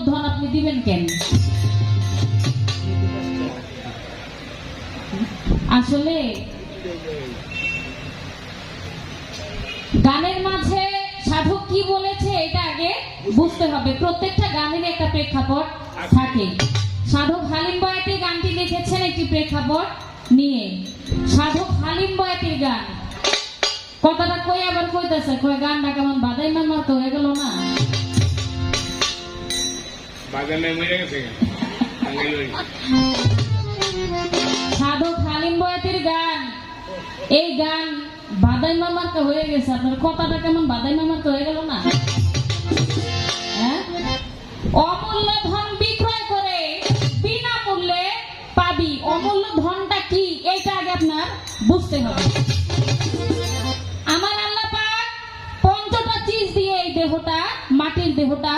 ধন আপনি দিবেন কেন? আসলে গানের মাঝে সাধক কি বলেছে এটা আগে বুঝতে হবে। প্রত্যেকটা গানের একটা প্রেক্ষাপট থাকে। সাধক হালিম বয়াতি গানটি লিখেছেন একটি প্রেক্ষাপট নিয়ে। সাধক হালিম বয়াতির গান কথাটা কই আবার কইতেছে, কই গানটা কেমন বাদাই মামার তো হয়ে গেল না? সাধক হালিম বয়াতির গান, এই গান বাদাই মামার তো হয়ে গেছে। আপনার কথাটা কেমন বাদাই মামার তো হয়ে গেল না? হ্যাঁ, অমূল্য ধন বিক্রয় করে বিনামূল্যে পাবি। অমূল্য ধনটা কি এইটা আগে আপনার বুঝতে হবে। আমার আল্লাহ পাক পঞ্চটা চিজ দিয়ে এই দেহটা, মাটির দেহটা